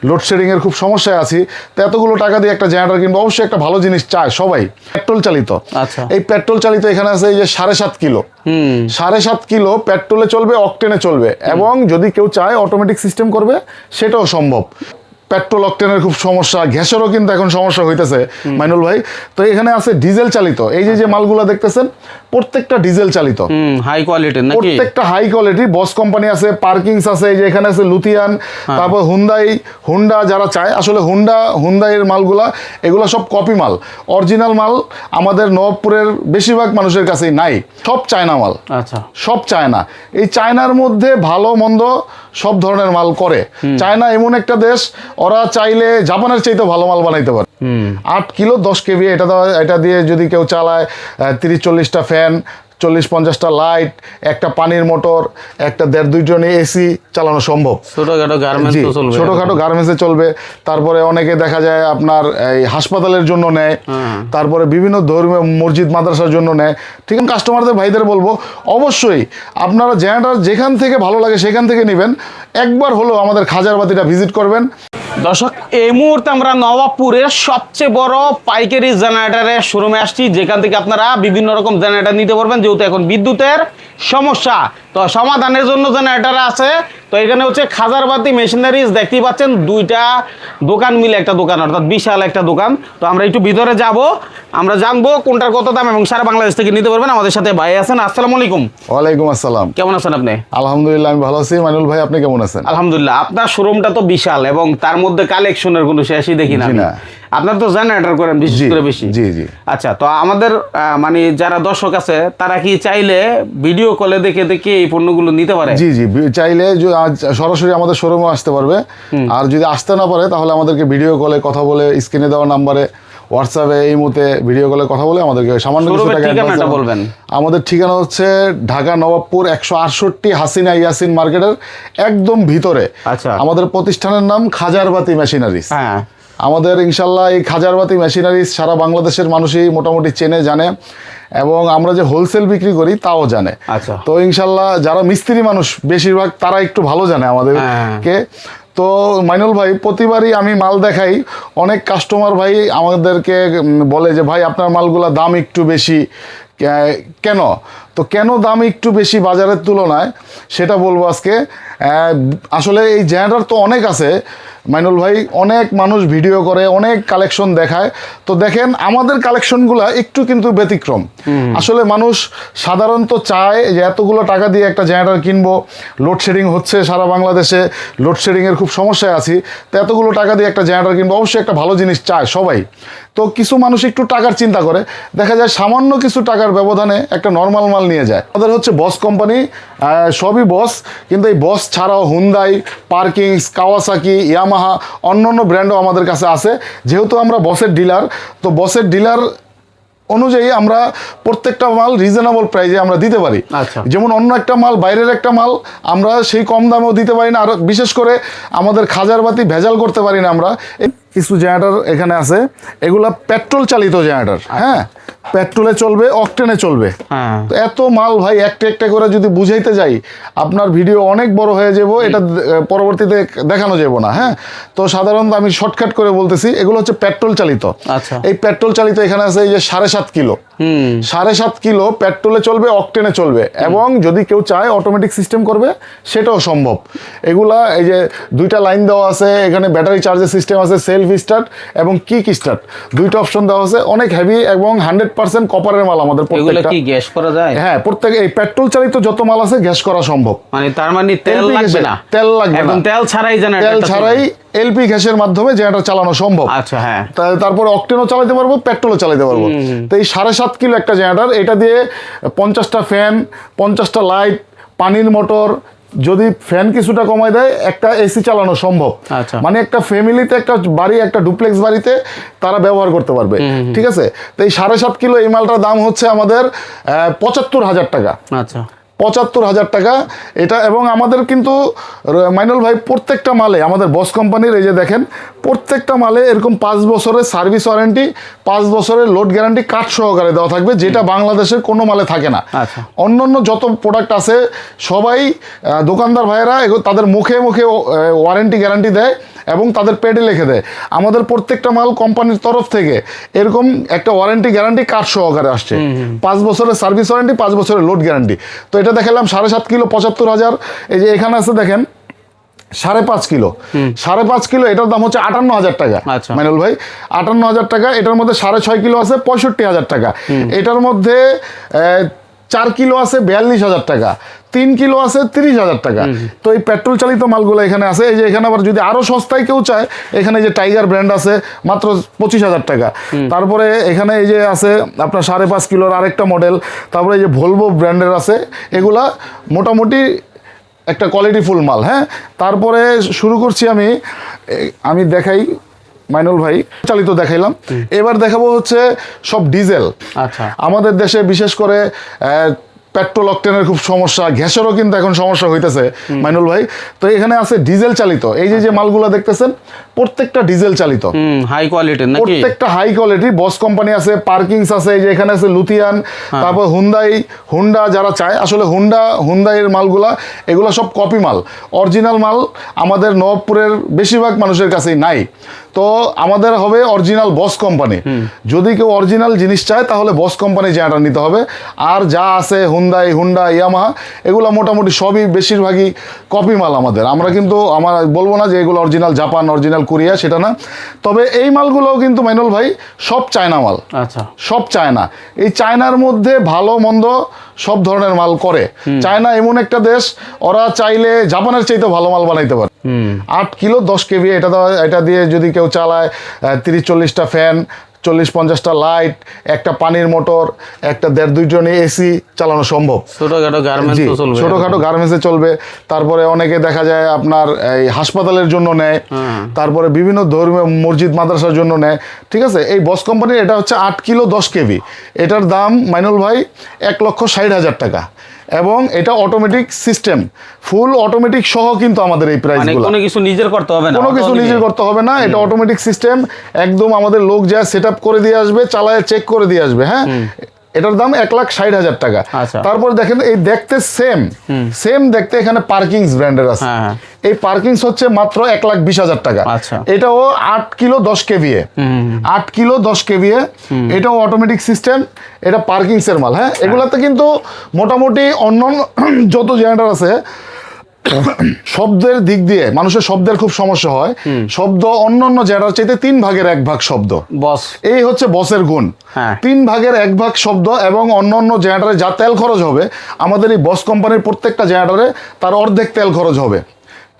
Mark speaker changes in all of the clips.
Speaker 1: Load shedding এর খুব সমস্যায় আছি, তো এতগুলো টাকা দিয়ে একটা জেনারেটর কিনবো, অবশ্যই একটা ভালো জিনিস চায় সবাই, পেট্রোল চালিত।
Speaker 2: আচ্ছা,
Speaker 1: এই পেট্রোল চালিত এখানে আছে এই যে 7.5 কিলো, 7.5 কিলো পেট্রোলে চলবে, অকটেনে চলবে, এবং যদি কেউ চায় অটোমেটিক সিস্টেম করবে সেটাও সম্ভব। পেট্রোল অকটেনের খুব সমস্যা, গ্যাসেরও কিন্তু এখন সমস্যা হইতেছে মাইনুল ভাই। তো এখানে আছে ডিজেল চালিত, এই যে যে মালগুলো দেখতেছেন প্রত্যেকটা ডিজেল চালিত,
Speaker 2: হাই কোয়ালিটির নাকি?
Speaker 1: প্রত্যেকটা হাই কোয়ালিটি। বস কোম্পানি আছে, পার্কিংস আছে, এই যে এখানে আছে লুথিয়ান, তারপর হুন্ডা যারা চায়, আসলে হুন্ডাইয়ের মালগুলা এগুলো সব কপি মাল, অরিজিনাল মাল আমাদের নবাবপুরের বেশিরভাগ মানুষের কাছেই নাই, সব চায়না মাল।
Speaker 2: আচ্ছা,
Speaker 1: সব চায়না। এই চায়নার মধ্যে ভালো মন্দ সব ধরনের মাল করে। চায়না এমন একটা দেশ, ওরা চাইলে জাপানের চাইতে ভালো মাল বানাইতে পারে। 8 কিলো 10 কেভি এটা দিয়ে যদি কেউ চালায়, 30-40টা ফ্যান, 40-50টা লাইট, একটা পানির মোটর, একটা 1.5-2 টনের এসি চালানো সম্ভব। ছোটখাটো গার্মেন্টসে চলবে। তারপরে অনেকে দেখা যায় আপনার এই হাসপাতালের জন্য নেয়, তারপরে বিভিন্ন ধর্মীয় মসজিদ মাদ্রাসার জন্য নেয়। ঠিক আছে, কাস্টমারদের ভাইদের বলবো অবশ্যই আপনারা জেনারেটর যেখান থেকে ভালো লাগে সেখান থেকে নেবেন, একবার হলেও আমাদের খাজারবাতিটা ভিজিট করবেন।
Speaker 2: দর্শক, এই মুহূর্তে আমরা নবাবপুরের সবচেয়ে বড় পাইকারি জেনারেটরের শোরুমে আসছি, যেখান থেকে আপনারা বিভিন্ন রকম জেনারেটর নিতে পারবেন, যেহেতু এখন বিদ্যুতের সমস্যা, তো সমাধানের জন্য জেনারেটর আছে। তো এখানে হচ্ছে খাজারবাতি মেশিনারিজ, দেখতেই পাচ্ছেন দুইটা দোকান মিলে একটা দোকান, অর্থাৎ বিশাল একটা দোকান। তো আমরা একটু ভিতরে যাব, আমরা জানবো কোনটার কত দাম, এবং সারা বাংলাদেশ থেকে নিতে পারবেন। আমাদের সাথে ভাই আছেন। আসসালামু আলাইকুম।
Speaker 1: ওয়ালাইকুম আসসালাম।
Speaker 2: কেমন আছেন আপনি?
Speaker 1: আলহামদুলিল্লাহ, আমি ভালো আছি। মাইনুল ভাই, আপনি কেমন আছেন?
Speaker 2: আলহামদুলিল্লাহ। আপনার শোরুমটা তো বিশাল, এবং তার মধ্যে কালেকশনের কোনো শেষই দেখি না। আপনার তো জেনারেটর করেন বিশেষ করে বেশি।
Speaker 1: জি জি।
Speaker 2: আচ্ছা, তো আমাদের মানে যারা দর্শক আছে তারা কি চাইলে ভিডিও কলে দেখে দেখে এই পণ্যগুলো নিতে পারে?
Speaker 1: জি জি, চাইলে সরাসরি আমাদের শোরুমে আসতে পারবে। আর যদি আসতে না পারে তাহলে আমাদেরকে ভিডিও কলে কথা বলে, স্ক্রিনে দেওয়া নাম্বারে হোয়াটসঅ্যাপে এই মুহূর্তে ভিডিও কলে কথা বলে আমাদেরকে সামান্য কিছু টাকা
Speaker 2: বলবেন।
Speaker 1: আমাদের ঠিকানা হচ্ছে ঢাকা নবাবপুর 168 হাসিনা ইয়াসিন মার্কেটের একদম ভিতরে।
Speaker 2: আচ্ছা,
Speaker 1: আমাদের প্রতিষ্ঠানের নাম খাজারবাতি মেশিনারিজ।
Speaker 2: হ্যাঁ,
Speaker 1: আমাদের ইনশাল্লাহ এই খাজারবাতি মেশিনারিজ সারা বাংলাদেশের মানুষই মোটামুটি চেনে জানে, এবং আমরা যে হোলসেল বিক্রি করি তাও জানে।
Speaker 2: আচ্ছা,
Speaker 1: তো ইনশাল্লাহ যারা মিস্ত্রি মানুষ বেশিরভাগ তারা একটু ভালো জানে আমাদেরকে। তো মাইনুল ভাই, প্রতিবারই আমি মাল দেখাই, অনেক কাস্টমার ভাই আমাদেরকে বলে যে ভাই আপনার মালগুলা দাম একটু বেশি কেন? তো কেন দাম একটু বেশি বাজারের তুলনায় সেটা বলবো আজকে। আসলে এই জেনারেটর তো অনেক আছে মাইনুল ভাই, অনেক মানুষ ভিডিও করে, অনেক কালেকশন দেখায়। তো দেখেন আমাদের কালেকশনগুলা একটু কিন্তু ব্যতিক্রম। আসলে মানুষ সাধারণত চায় যে এতগুলো টাকা দিয়ে একটা জেনারেটর কিনবো, লোডশেডিং হচ্ছে সারা বাংলাদেশে, লোডশেডিংয়ের খুব সমস্যায় আছি, তো এতগুলো টাকা দিয়ে একটা জেনারেটর কিনবো, অবশ্যই একটা ভালো জিনিস চায় সবাই। তো কিছু মানুষ একটু টাকার চিন্তা করে, দেখা যায় সামান্য কিছু টাকার ব্যবধানে একটা নর্মাল মাল নিয়ে যায়। আমাদের হচ্ছে বস কোম্পানি, সবই বস, কিন্তু এই বস ছাড়াও হুন্ডাই, পার্কিংস, কাওয়াসাকি, ইয়ামাহা, অন্য ব্র্যান্ডও আমাদের কাছে আছে। যেহেতু আমরা বসের ডিলার, তো বসের ডিলার অনুযায়ী আমরা প্রত্যেকটা মাল রিজনেবল প্রাইসে আমরা দিতে পারি। যেমন অন্য একটা মাল, বাইরের একটা মাল আমরা সেই কম দামেও দিতে পারি না। আর বিশেষ করে আমাদের খাজারবাতি ভেজাল করতে পারি না আমরা। কিছু জেনারেটর এখানে আছে, এগুলা পেট্রোল চালিত জেনারেটর। হ্যাঁ, পেট্রোলে চলবে, অকটেনে চলবে। তো এত মাল ভাই একটা করে যদি বুঝাইতে যাই আপনার ভিডিও অনেক বড় হয়ে যাব, এটা পরবর্তীতে দেখানো যাব না। হ্যাঁ, তো সাধারণত আমি শর্টকাট করে বলতেছি, এগুলো হচ্ছে পেট্রোল চালিত। এই পেট্রোল চালিত এখানে আছে এই যে 7.5 কিলো, 7.5 কিলো পেট্রোলে চলবে, অকটেনে চলবে, এবং যদি কেউ চায় অটোমেটিক সিস্টেম করবে সেটাও সম্ভব। এগুলা এই যে 2টা লাইন দেওয়া আছে, এখানে ব্যাটারি চার্জের সিস্টেম আছে, সেলফ স্টার্ট এবং কিক স্টার্ট, 2টা অপশন দেওয়া আছে। অনেক হেভি এবং 100% কপারের মাল আমাদের প্রত্যেকটা।
Speaker 2: কি গ্যাস করা যায়?
Speaker 1: হ্যাঁ, প্রত্যেক এই পেট্রোল চালিত যত মাল আছে গ্যাস করা সম্ভব।
Speaker 2: মানে তার মানে তেল লাগবে না?
Speaker 1: তেল লাগবে না,
Speaker 2: তেল ছাড়াই জেনারেটর,
Speaker 1: তেল ছাড়াই এলপি গ্যাসের মাধ্যমে জেনারেটর চালানো সম্ভব।
Speaker 2: আচ্ছা, হ্যাঁ।
Speaker 1: তারপরে অকটেনও চালাতে পারবো, পেট্রোলও চালাতে পারবো। তো এই 7.5 কিলো একটা জেনারেটর, এটা দিয়ে 50টা ফ্যান, 50টা লাইট, পানির মোটর, যদি ফ্যান কিছুটা কমায় দেয় একটা এসি চালানো সম্ভব। মানে একটা ফ্যামিলিতে, একটা বাড়ি, একটা ডুপ্লেক্স বাড়িতে তারা ব্যবহার করতে পারবে। ঠিক আছে, তো এই 7.5 কিলো এই মালটার দাম হচ্ছে আমাদের 75,000 টাকা।
Speaker 2: আচ্ছা,
Speaker 1: ৭৫,০০০ টাকা এটা। এবং আমাদের কিন্তু মাইনুল ভাই প্রত্যেকটা মালে আমাদের বস কোম্পানির এই যে দেখেন প্রত্যেকটা মালে এরকম 5 বছরের সার্ভিস ওয়ারেন্টি, 5 বছরের লোড গ্যারান্টি কার্ড সহকারে দেওয়া থাকবে, যেটা বাংলাদেশের কোনো মালে থাকে না।
Speaker 2: আচ্ছা।
Speaker 1: অন্যান্য যত প্রোডাক্ট আছে সবাই দোকানদার ভাইয়েরা তাদের মুখে মুখে ওয়ারেন্টি গ্যারান্টি দেয় এবং তাদের পেডে লিখে দেয়। আমাদের প্রত্যেকটা মাল কোম্পানির তরফ থেকে এরকম একটা ওয়ারেন্টি গ্যারান্টি কার্ড সহকারে আসছে, 5 বছরের সার্ভিস ওয়ারেন্টি, 5 বছরের লোড গ্যারান্টি। তো এটা দেখালাম 7.5 কিলো 75,000। এই যে এখানে আছে দেখেন 5.5 কিলো, 5.5 কিলো এটার দাম হচ্ছে 58,000 টাকা।
Speaker 2: আচ্ছা।
Speaker 1: মাইনুল ভাই 58,000 টাকা। এটার মধ্যে 6.5 কিলো আছে 65,000 টাকা। এটার মধ্যে 4 কিলো আছে 42,000 টাকা, 3 কিলো আছে 30,000 টাকা। তো এই পেট্রোল চালিত মালগুলো এখানে আছে। এই যে এখানে আবার যদি আরো সস্তায় কেউ চায়, এখানে যে টাইগার ব্র্যান্ড আছে মাত্র 25,000 টাকা। তারপরে এখানে এই যে আছে আপনার 5.5 কিলোর আরেকটা মডেল। তারপরে এই যে ভলভো ব্র্যান্ডের আছে, এগুলা মোটামুটি একটা কোয়ালিটিফুল মাল। হ্যাঁ, তারপরে শুরু করছি আমি দেখাই মাইনুল ভাই চালিত দেখাইলাম, এবার দেখাবো হচ্ছে সব ডিজেল।
Speaker 2: আচ্ছা।
Speaker 1: আমাদের দেশে বিশেষ করে পেট্রোল অকটেনের খুব সমস্যা, গ্যাসেরও কিন্তু এখন সমস্যা হইতেছে মাইনুল ভাই। তো এখানে আছে ডিজেল চালিত। এই যে মালগুলো দেখতেছেন প্রত্যেকটা ডিজেল চালিত,
Speaker 2: হাই কোয়ালিটির নাকি?
Speaker 1: প্রত্যেকটা হাই কোয়ালিটি। বস কোম্পানি আছে, পার্কিংস আছে, এই যে এখানে আছে লুথিয়ান, তারপর হুন্ডা যারা চায়, আসলে হুন্ডাইয়ের মালগুলা এগুলো সব কপি মাল। অরিজিনাল মাল আমাদের নবাবপুরের বেশিরভাগ মানুষের কাছেই নাই। তো আমাদের হবে অরিজিনাল বস কোম্পানি। যদি কেউ অরিজিনাল জিনিস চায় তাহলে বস কোম্পানি যেটা নিতে হবে। আর যা আছে হুন্ডা, ইয়ামাহা, এগুলো মোটামুটি সবই বেশিরভাগই কপি মাল আমাদের। আমরা কিন্তু বলবো না যে এগুলো অরিজিনাল জাপান, অরিজিনাল কোরিয়া, সেটা না। তবে এই মালগুলোও কিন্তু মাইনুল ভাই সব চায়না মাল।
Speaker 2: আচ্ছা।
Speaker 1: সব চায়না। এই চায়নার মধ্যে ভালো মন্দ সব ধরনের মাল করে। চায়না এমন একটা দেশ, ওরা চাইলে জাপানের চাইতে ভালো মাল বানাইতে পারে। 8 কিলো 10 কেভি এটা দিয়ে যদি কেউ চালায়, 30-40টা ফ্যান, 40-50টা লাইট, একটা পানির মোটর, একটা 1.5-2 টন এসি চালানো সম্ভব। ছোটখাটো গার্মেন্টসে চলবে। তারপরে অনেকে দেখা যায় আপনার এই হাসপাতালের জন্য নেয়, তারপরে বিভিন্ন ধর্মীয় মসজিদ মাদ্রাসার জন্য নেয়। ঠিক আছে, এই বস কোম্পানির এটা হচ্ছে 8 কিলো 10 কেভি। এটার দাম মাইনুল ভাই 1,60,000 টাকা। এবং এটা অটোমেটিক সিস্টেম, ফুল অটোমেটিক সহ কিন্তু আমাদের এই প্রাইসগুলো।
Speaker 2: কোনো কিছু নিজের করতে হবে না,
Speaker 1: কোনো কিছু নিজের করতে হবে না। এটা অটোমেটিক সিস্টেম, একদম আমাদের লোক যা সেট আপ করে দিয়ে আসবে, চালায় চেক করে দিয়ে আসবে। হ্যাঁ, এটার দাম 1,60,000 টাকা। তারপর দেখেন এই দেখতে সেম দেখতে এখানে পার্কিংস ব্র্যান্ডের আছে। এই পার্কিংস হচ্ছে মাত্র 1,20,000 টাকা। এটাও 8 কিলো 10 কেভিএ, 8 কিলো 10 কেভিএ। এটাও অটোমেটিক সিস্টেম, এটা পার্কিংস এর মাল। হ্যাঁ, এগুলাতে কিন্তু মোটামুটি অন্য যত জেনারেটর আছে শব্দের দিক দিয়ে মানুষের শব্দের খুব সমস্যা হয়। শব্দ অন্যান্য জেনারেটর চাইতে 3 ভাগের 1 ভাগ শব্দ। এই হচ্ছে বসের গুণ। 3 ভাগের 1 ভাগ শব্দ। এবং অন্যান্য জেনারেটরে যা তেল খরচ হবে, আমাদের এই বস কোম্পানির প্রত্যেকটা জেনারেটরে তার অর্ধেক তেল খরচ হবে।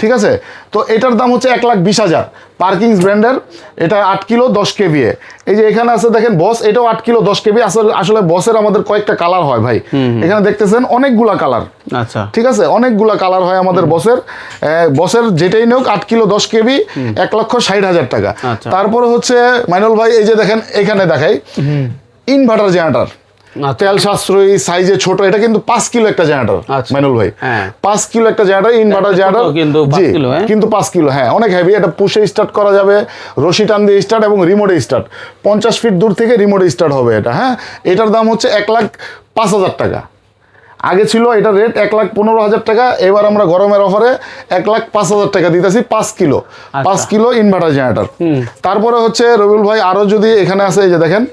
Speaker 1: ঠিক আছে, তো এটার দাম হচ্ছে 1,20,000 পার্কিংস ব্র্যান্ডের। এটা 8 কিলো 10 কেভিএ। এই যে এখানে আছে দেখেন বস, এটাও 8 কিলো 10 কেভি। আসলে বসের আমাদের কয়েকটা কালার হয় ভাই, এখানে দেখতেছেন অনেকগুলা কালার। আচ্ছা, ঠিক আছে, অনেকগুলা কালার হয় আমাদের বসের যেটাই নেওক 8 কিলো 10 কেভি, 1,60,000 টাকা। তারপরে হচ্ছে মাইনুল ভাই এই যে দেখেন এখানে দেখাই ইনভার্টার জেনারেটর, তেল সাশ্রয়ী, সাইজে ছোট। এটা কিন্তু 5 কিলো একটা জেনারেটর মাইনুল ভাই, 5 কিলো একটা জেনারেটর, ইনভার্টার জেনারেটর কিন্তু 5 কিলো। হ্যাঁ, অনেক হেভি। এটা পুশে স্টার্ট করা যাবে, রশি টান দিয়ে স্টার্ট এবং রিমোটে স্টার্ট। 50 ফিট দূর থেকে রিমোটে স্টার্ট হবে এটা। হ্যাঁ, এটার দাম হচ্ছে 1,05,000 টাকা। আগে ছিল এটা রেট 1,15,000 টাকা। এবার আমরা গরমের অফারে 1,05,000 টাকা দিতেছি 5 কিলো 5 কিলো ইনভার্টার জেনারেটর। তারপরে হচ্ছে রবিউল ভাই আরো যদি এখানে আছে, এই যে দেখেন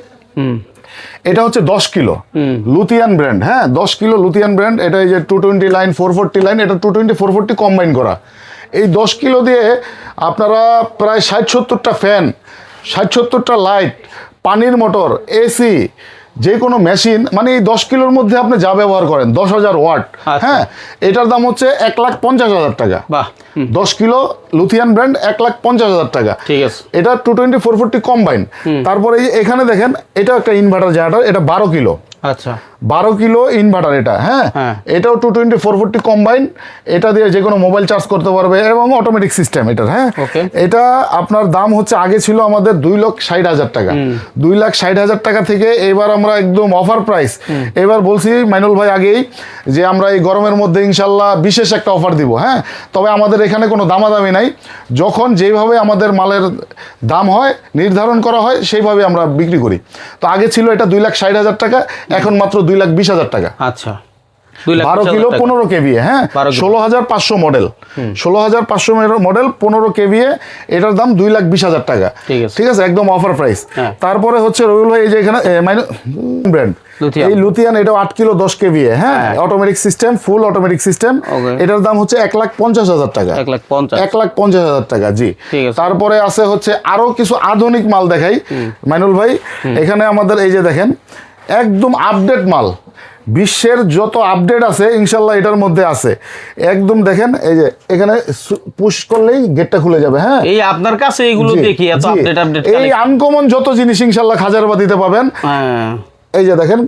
Speaker 1: এটা হচ্ছে 10 কিলো লুথিয়ান ব্র্যান্ড। হ্যাঁ, 10 কিলো লুথিয়ান ব্র্যান্ড। এটা এই যে 220 লাইন 440 লাইন, এটা 220 440 কম্বাইন করা। এই 10 কিলো দিয়ে আপনারা প্রায় 60-70টা ফ্যান, 60-70টা লাইট, পানির মোটর, এসি, যে কোনো মেশিন, মানে এই 10 কিলোর মধ্যে আপনি যা ব্যবহার করেন 10,000 ওয়াট। হ্যাঁ, এটার দাম হচ্ছে 1,50,000 টাকা। 10 কিলো লুথিয়ান ব্র্যান্ড 1,50,000 টাকা। ঠিক আছে, এটা 220 440 কম্বাইন। তারপরে এখানে দেখেন এটা একটা ইনভার্টার জেনারেটর, এটা 12 কিলো। আচ্ছা, 12 কিলো ইনভার্টার এটা, হ্যাঁ এটাও 220 440 কম্বাইন, এটা দিয়ে যে কোনো মোবাইল চার্জ করতে পারবে এবং অটোমেটিক সিস্টেম এটার, হ্যাঁ এটা আপনার দাম হচ্ছে আগে ছিল আমাদের 2,60,000 টাকা, 2,60,000 টাকা থেকে এবার আমরা একদম অফার প্রাইস এবার বলছি মাইনুল ভাই আগেই যে আমরা এই গরমের মধ্যে ইনশাল্লাহ বিশেষ একটা অফার দিব, হ্যাঁ তবে আমাদের এখানে কোনো দামাদামি নাই, যখন যেভাবে আমাদের মালের দাম হয় নির্ধারণ করা হয় সেইভাবে আমরা বিক্রি করি। তো আগে ছিল এটা 2,60,000 টাকা, এখন মাত্র 2,20,000 টাকা।
Speaker 2: আচ্ছা
Speaker 1: 12 কিলো 15 কেভিএ, হ্যাঁ 16,500 মডেল, 16,500 মডেল 15 কেভিএ, এটার দাম 2,20,000 টাকা, ঠিক আছে একদম অফার প্রাইস। তারপরে হচ্ছে রবিউল ভাই এই যে এখানে ব্র্যান্ড এই লুথিয়ান, এটা 8 কিলো 10 কেভিএ, হ্যাঁ automatic system, full automatic system, এটার দাম হচ্ছে 1,50,000 টাকা, 1,50,000 টাকা, জি। তারপরে আছে হচ্ছে আরো কিছু আধুনিক মাল দেখাই মাইনুল ভাই, এখানে আমাদের এই যে দেখেন একদম আপডেট মাল, বিশ্বের যত আপডেট আছে ইনশাল্লাহ এটার মধ্যে আছে, একদম দেখেন এই যে এখানে পুশ করলেই গেটটা খুলে যাবে, হ্যাঁ
Speaker 2: এই আপনার কাছে এইগুলো দেখি এত আপডেট
Speaker 1: এই আনকমন যত জিনিস ইনশাল্লাহ খাজারবাতিতে পাবেন। এই যে দেখেন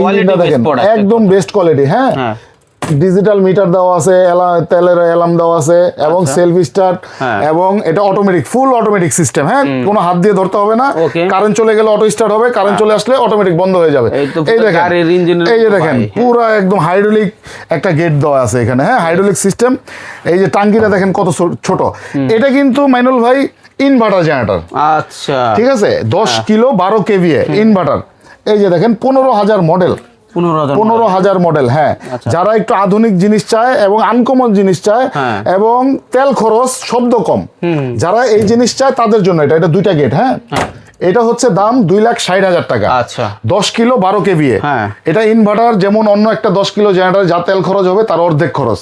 Speaker 1: ইঞ্জিনটা দেখেন একদম বেস্ট কোয়ালিটি, হ্যাঁ ডিজিটাল মিটার দেওয়া আছে, তেলের অ্যালার্ম দেওয়া আছে এবং সেলফ স্টার্ট, এবং এটা অটোমেটিক ফুল অটোমেটিক সিস্টেম, হ্যাঁ কোনো হাত দিয়ে ধরতে হবে না, কারেন্ট চলে গেলে অটো স্টার্ট হবে, কারেন্ট চলে আসলে অটোমেটিক বন্ধ হয়ে যাবে। এই দেখেন এই যে দেখেন পুরো একদম হাইড্রোলিক একটা গেট দেওয়া আছে এখানে, হ্যাঁ হাইড্রোলিক সিস্টেম। এই যে টাঙ্কিটা দেখেন কত ছোট, এটা কিন্তু মাইনুল ভাই ইনভার্টার জেনারেটর,
Speaker 2: আচ্ছা
Speaker 1: ঠিক আছে 10 কিলো 12 কেভিএ ইনভার্টার। এই যে দেখেন 15,000 মডেল, 15,000 মডেল, হ্যাঁ যারা একটু আধুনিক জিনিস চায় এবং আনকমন জিনিস চায় এবং তেল খরচ শব্দ কম, যারা এই জিনিস চায় তাদের জন্য এটা দুইটা গেট, হ্যাঁ এটা হচ্ছে দাম 2,60,000 টাকা,
Speaker 2: আচ্ছা
Speaker 1: 10 কিলো 12 কেভিএ, এটা ইনভার্টার যেমন অন্য একটা 10 কিলো জেনারেটরে যা তেল খরচ হবে তার অর্ধেক খরচ,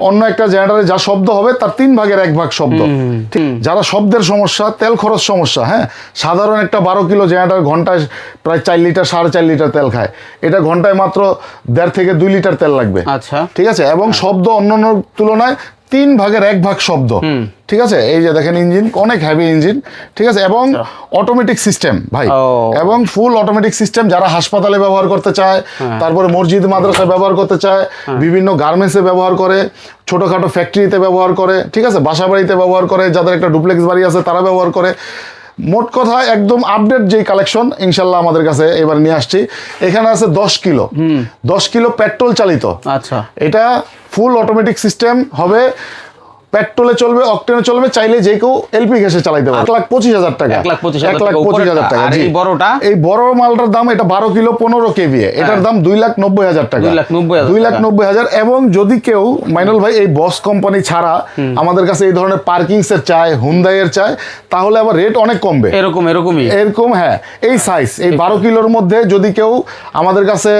Speaker 1: অন্য একটা জেনারেটরে যা শব্দ হবে তার 3 ভাগের 1 ভাগ শব্দ, যারা শব্দের সমস্যা তেল খরচ সমস্যা, হ্যাঁ সাধারণ একটা 12 কিলো জেনারেটর ঘন্টায় প্রায় 4 লিটার 4.5 লিটার তেল খায়, এটা ঘন্টায় মাত্র 1.5 থেকে 2 লিটার তেল লাগবে,
Speaker 2: আচ্ছা ঠিক
Speaker 1: আছে, এবং শব্দ অন্যান্য তুলনায় 3 ভাগের 1 ভাগ শব্দ, ঠিক আছে। এই যে দেখেন ইঞ্জিন অনেক হেভি ইঞ্জিন, ঠিক আছে, এবং অটোমেটিক সিস্টেম ভাই, এবং ফুল অটোমেটিক সিস্টেম, যারা হাসপাতালে ব্যবহার করতে চায়, তারপরে মসজিদ মাদ্রাসায় ব্যবহার করতে চায়, বিভিন্ন গার্মেন্টসে ব্যবহার করে, ছোটখাটো ফ্যাক্টরিতে ব্যবহার করে, ঠিক আছে বাসা বাড়িতে ব্যবহার করে, যাদের একটা ডুপ্লেক্স বাড়ি আছে তারা ব্যবহার করে, মোট কথা একদম আপডেট যেই কালেকশন ইনশাল্লাহ আমাদের কাছে এবার নিয়ে আসছি। এখানে আছে 10 কিলো 10 কিলো পেট্রোল চালিত,
Speaker 2: আচ্ছা
Speaker 1: এটা ফুল অটোমেটিক সিস্টেম হবে, পেট্রোলে চলবে, অকটেনে চলবে, চাইলে যে কেউ এলপি গ্যাসে চালাইতে পারে। 1,25,000 টাকা, 1,25,000 টাকা, জি। এই বড় মালটার দাম এটা 12 কিলো 15 কেভিএ, এটার দাম 2,90,000 টাকা, 2,90,000। এবং যদি কেউ মাইনুল ভাই এই বস কোম্পানি ছাড়া আমাদের কাছে এই ধরনের পার্কিংস এর চায়, হুন্ডাইয়ের চায়, তাহলে আবার রেট অনেক কমবে, এরকম, হ্যাঁ এই সাইজ এই 12 কিলোর মধ্যে যদি কেউ আমাদের কাছে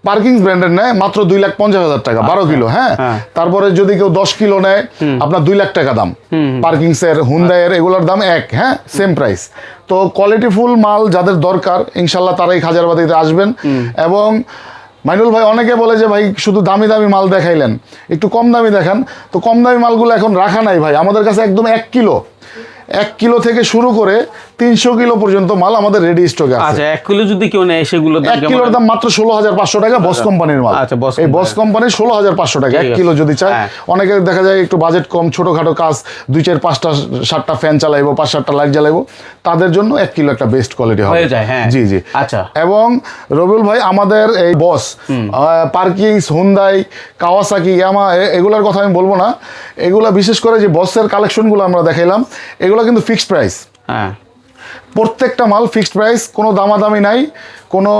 Speaker 1: পার্কিং ব্র্যান্ডের নেয় মাত্র 2,50,000 টাকা 12 কিলো, হ্যাঁ তারপরে যদি কেউ 10 কিলো নেয় আপনার 2 লাখ টাকা দাম, পার্কিংস এর হুন্ডাইয়ের এগুলোর দাম এক, হ্যাঁ সেম প্রাইস। তো কোয়ালিটিফুল মাল যাদের দরকার ইনশাল্লাহ তারাই খাজারবাতিতে আসবেন। এবং মাইনুল ভাই অনেকে বলে যে ভাই শুধু দামি দামি মাল দেখাইলেন, একটু কম দামি দেখান, তো কম দামি মালগুলো এখন রাখা নাই ভাই, আমাদের কাছে একদম 1 কিলো থেকে শুরু করে 300 কিলো পর্যন্ত মাল আমাদের রেডি স্টকে আছে।
Speaker 2: আচ্ছা 1 কিলো যদি কেউ নেয় সেগুলো
Speaker 1: 1 কিলোর দাম মাত্র 16,500 টাকা, বস কোম্পানির মাল।
Speaker 2: আচ্ছা
Speaker 1: এই বস কোম্পানির 16,500 টাকা 1 কিলো যদি চায়। অনেকে দেখা যায় একটু বাজেট কম, ছোটখাটো কাজ, 2 4 5টা 7টা ফ্যান চালাইবো, 5 7টা লাইট জ্বালাইবো, তাদের জন্য 1 কিলো একটা বেস্ট কোয়ালিটি হবে,
Speaker 2: হয়ে যায়, হ্যাঁ
Speaker 1: জি জি।
Speaker 2: আচ্ছা
Speaker 1: এবং রবিউল ভাই আমাদের এই বস পার্কিংস, হুন্ডাই, কাওয়াসাকি, ইয়ামা এগুলোর কথা আমি বলবো না, এগুলা বিশেষ করে যে বসের কালেকশনগুলো আমরা দেখাইলাম এগুলো কিন্তু ফিক্সড প্রাইস,
Speaker 2: হ্যাঁ
Speaker 1: প্রত্যেকটা মাল ফিক্সড প্রাইস, কোনো দামাদামি নাই, কোনো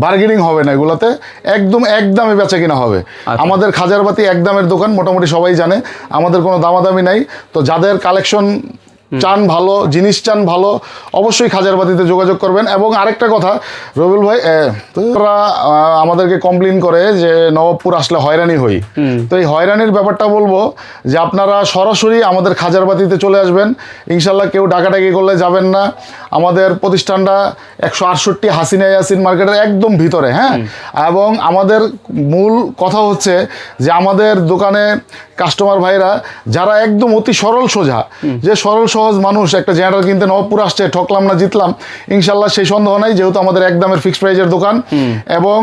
Speaker 1: বার্গেনিং হবে না, এগুলোতে একদম একদমে বেচা কিনা হবে। আমাদের খাজারবাতি একদমের দোকান, মোটামুটি সবাই জানে, আমাদের কোনো দামাদামি নাই। তো যাদের কালেকশন চান ভালো, জিনিস চান ভালো, অবশ্যই খাজারবাতিতে যোগাযোগ করবেন। এবং আরেকটা কথা রবিউল ভাই, তোরা আমাদেরকে কমপ্লেন করে যে নবাবপুর আসলে হয়রানি হই, তো এই হয়রানির ব্যাপারটা বলবো যে আপনারা সরাসরি আমাদের খাজারবাতিতে চলে আসবেন, ইনশাল্লাহ কেউ ডাকাডাকি করলে যাবেন না। আমাদের প্রতিষ্ঠানটা 168 হাসিনা ইয়াসিন মার্কেটের একদম ভিতরে, হ্যাঁ। এবং আমাদের মূল কথা হচ্ছে যে আমাদের দোকানে কাস্টমার ভাইরা যারা একদম অতি সরল সোজা, যে সরল সহজ মানুষ একটা জেনারেটর কিনতে নবপুর আসছে, ঠকলাম না জিতলাম, ইনশাল্লাহ সেই সন্দেহ নাই, যেহেতু আমাদের একদমের ফিক্সড প্রাইজের দোকান। এবং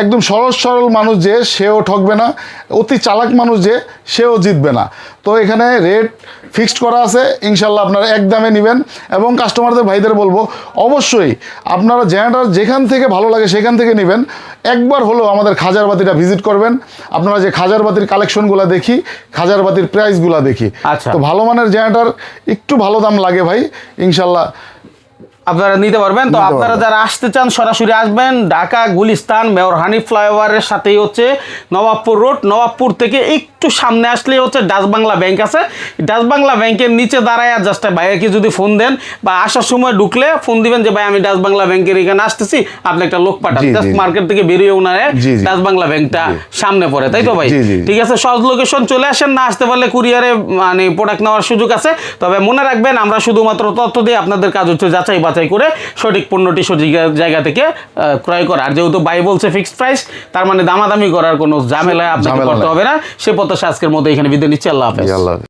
Speaker 1: একদম সরল সরল মানুষ যে সেও ঠকবে না, অতি চালাক মানুষ যে সেও জিতবে না। তো এখানে রেট ফিক্সড করা আছে, ইনশাল্লাহ আপনারা একদমে নেবেন। এবং কাস্টমারদের ভাইদের বলবো অবশ্যই আপনারা জেনারেটর যেখান থেকে ভালো লাগে সেখান থেকে নেবেন, একবার হলেও আমাদের খাজারবাতিটা ভিজিট করবেন। আপনারা যে খাজারবাতির কালেকশনগুলো দেখি, খাজারবাতির প্রাইসগুলো দেখি,
Speaker 2: আচ্ছা।
Speaker 1: তো ভালো মানের জেনারেটর একটু ভালো দাম লাগে ভাই, ইনশাল্লাহ
Speaker 2: আপনারা নিতে পারবেন। তো আপনারা যারা আসতে চান সরাসরি আসবেন, ঢাকা গুলিস্তান মেয়র হানিফ ফ্লাইওভারের সাথেই হচ্ছে নবাবপুর রোড। নবাবপুর থেকে একটু সামনে আসলেই হচ্ছে ডাচ বাংলা ব্যাংক আছে। ডাচ বাংলা ব্যাংকের নিচে দাঁড়ায় জাস্ট ভাইয়াকে যদি ফোন দেন বা আসার সময় ঢুকলে ফোন দিবেন যে ভাই আমি ডাচ বাংলা ব্যাংকের এখানে আসতেছি, আপনি একটা লোক পাঠান, জাস্ট মার্কেট থেকে বেরিয়ে উনারে ডাচ বাংলা ব্যাংকটা সামনে পড়ে, তাই তো ভাই? ঠিক আছে, সহজ লোকেশন চলে আসেন, না আসতে পারলে কুরিয়ারে মানে প্রোডাক্ট নেওয়ার সুযোগ আছে। তবে মনে রাখবেন আমরা শুধুমাত্র তথ্য দিয়ে, আপনাদের কাজ হচ্ছে যাচাই বাছাই করে সঠিক পণ্যটি সঠিক জায়গা থেকে ক্রয় করা। আর যেহেতু ভাই বলছে ফিক্সড প্রাইস, তার মানে দামাদামি করার কোনো ঝামেলা আপনাকে করতে হবে না। সে প্রত্যাশা আজকের মধ্যে এখানে বিদায় নিচ্ছি। আল্লাহ হাফেজ।